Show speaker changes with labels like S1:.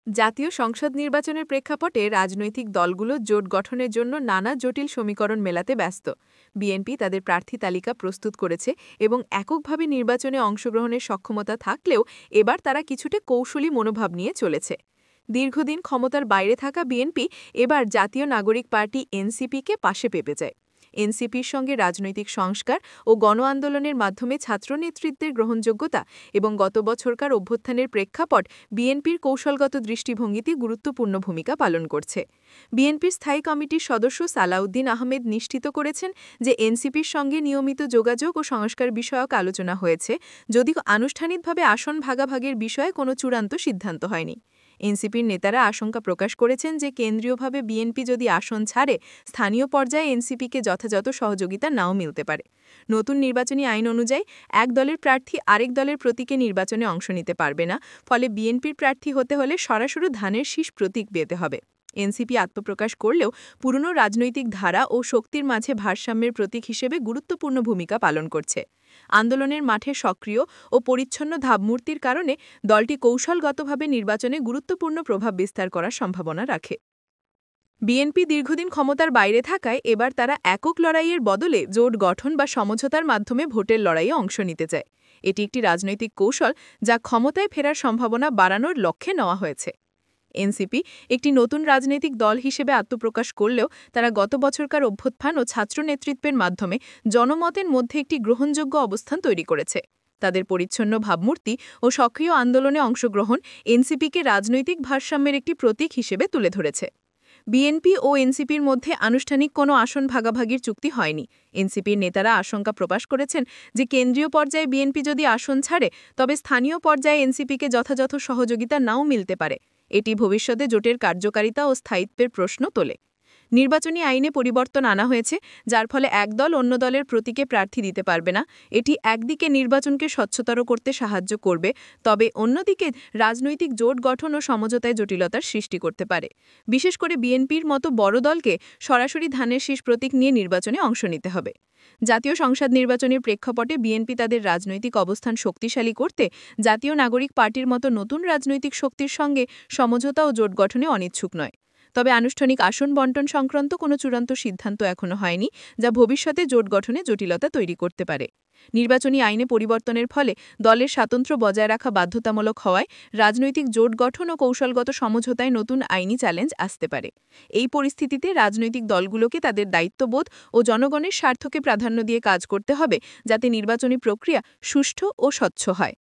S1: জাতীয় সংসদ নির্বাচনের প্রেক্ষাপটে রাজনৈতিক দলগুলো জোট গঠনের জন্য নানা জটিল সমীকরণ মেলাতে ব্যস্ত। বিএনপি তাদের প্রার্থী তালিকা প্রস্তুত করেছে এবং এককভাবে নির্বাচনে অংশগ্রহণের সক্ষমতা থাকলেও এবার তারা কিছুটা কৌশলী মনোভাব নিয়ে চলেছে। দীর্ঘদিন ক্ষমতার বাইরে থাকা বিএনপি এবার জাতীয় নাগরিক পার্টি এনসিপিকে পাশে পেতে যায়। এনসিপির সঙ্গে রাজনৈতিক সংস্কার ও গণ আন্দোলনের মাধ্যমে ছাত্রনেতৃত্বের গ্রহণযোগ্যতা এবং গত বছরকার অভ্যুত্থানের প্রেক্ষাপট বিএনপির কৌশলগত দৃষ্টিভঙ্গিতে গুরুত্বপূর্ণ ভূমিকা পালন করছে। বিএনপির স্থায়ী কমিটির সদস্য সালাউদ্দিন আহমেদ নিশ্চিত করেছেন যে এনসিপির সঙ্গে নিয়মিত যোগাযোগ ও সংস্কার বিষয়ক আলোচনা হয়েছে, যদিও আনুষ্ঠানিকভাবে আসন ভাগাভাগির বিষয়ে কোনো চূড়ান্ত সিদ্ধান্ত হয়নি। এনসিপির নেতারা আশঙ্কা প্রকাশ করেছেন যে কেন্দ্রীয়ভাবে বিএনপি যদি আসন ছাড়ে, স্থানীয় পর্যায়ে এনসিপিকে যথাযথ সহযোগিতা নাও মিলতে পারে। নতুন নির্বাচনী আইন অনুযায়ী এক দলের প্রার্থী আরেক দলের প্রতীকে নির্বাচনে অংশ নিতে পারবে না, ফলে বিএনপির প্রার্থী হতে হলে সরাসরি ধানের শীষ প্রতীক পেতে হবে। এনসিপি আত্মপ্রকাশ করলেও পুরনো রাজনৈতিক ধারা ও শক্তির মাঝে ভারসাম্যের প্রতীক হিসেবে গুরুত্বপূর্ণ ভূমিকা পালন করছে। আন্দোলনের মাঠে সক্রিয় ও পরিচ্ছন্ন ভাবমূর্তির কারণে দলটি কৌশলগতভাবে নির্বাচনে গুরুত্বপূর্ণ প্রভাব বিস্তার করার সম্ভাবনা রাখে। বিএনপি দীর্ঘদিন ক্ষমতার বাইরে থাকায় এবার তারা একক লড়াইয়ের বদলে জোট গঠন বা সমঝোতার মাধ্যমে ভোটের লড়াইয়ে অংশ নিতে চায়। এটি একটি রাজনৈতিক কৌশল যা ক্ষমতায় ফেরার সম্ভাবনা বাড়ানোর লক্ষ্যে নেওয়া হয়েছে। এনসিপি একটি নতুন রাজনৈতিক দল হিসেবে আত্মপ্রকাশ করলেও তারা গত বছরকার অভ্যুত্থান ও ছাত্র নেতৃত্বের মাধ্যমে জনমতের মধ্যে একটি গ্রহণযোগ্য অবস্থান তৈরি করেছে। তাদের পরিচ্ছন্ন ভাবমূর্তি ও সক্রিয় আন্দোলনে অংশগ্রহণ এনসিপিকে রাজনৈতিক ভারসাম্যের একটি প্রতীক হিসেবে তুলে ধরেছে। বিএনপি ও এনসিপির মধ্যে আনুষ্ঠানিক কোনো আসন ভাগাভাগির চুক্তি হয়নি। এনসিপির নেতারা আশঙ্কা প্রকাশ করেছেন যে কেন্দ্রীয় পর্যায়ে বিএনপি যদি আসন ছাড়ে, তবে স্থানীয় পর্যায়ে এনসিপিকে যথাযথ সহযোগিতা নাও মিলতে পারে। এটি ভবিষ্যতে জোটের কার্যকারিতা ও স্থায়িত্বের প্রশ্ন তোলে। নির্বাচনী আইনে পরিবর্তন আনা হয়েছে, যার ফলে এক দল অন্য দলের প্রতীকে প্রার্থী দিতে পারবে না। এটি একদিকে নির্বাচনকে স্বচ্ছতর করতে সাহায্য করবে, তবে অন্যদিকে রাজনৈতিক জোট গঠন ও সমঝোতায় জটিলতার সৃষ্টি করতে পারে। বিশেষ করে বিএনপির মতো বড় দলকে সরাসরি ধানের শীষ প্রতীক নিয়ে নির্বাচনে অংশ নিতে হবে। জাতীয় সংসদ নির্বাচনের প্রেক্ষাপটে বিএনপি তাদের রাজনৈতিক অবস্থান শক্তিশালী করতে জাতীয় নাগরিক পার্টির মতো নতুন রাজনৈতিক শক্তির সঙ্গে সমঝোতা ও জোট গঠনে অনিচ্ছুক নয়। তবে আনুষ্ঠানিক আসন বণ্টন সংক্রান্ত কোনো চূড়ান্ত সিদ্ধান্ত এখনো হয়নি, যা ভবিষ্যতে জোট গঠনে জটিলতা তৈরি করতে পারে। নির্বাচনী আইনে পরিবর্তনের ফলে দলের স্বাতন্ত্র্য বজায় রাখা বাধ্যতামূলক হওয়ায় রাজনৈতিক জোট গঠন ও কৌশলগত সমঝোতায় নতুন আইনি চ্যালেঞ্জ আসতে পারে। এই পরিস্থিতিতে রাজনৈতিক দলগুলোকে তাদের দায়িত্ববোধ ও জনগণের স্বার্থকে প্রাধান্য দিয়ে কাজ করতে হবে, যাতে নির্বাচনী প্রক্রিয়া সুষ্ঠু ও স্বচ্ছ হয়।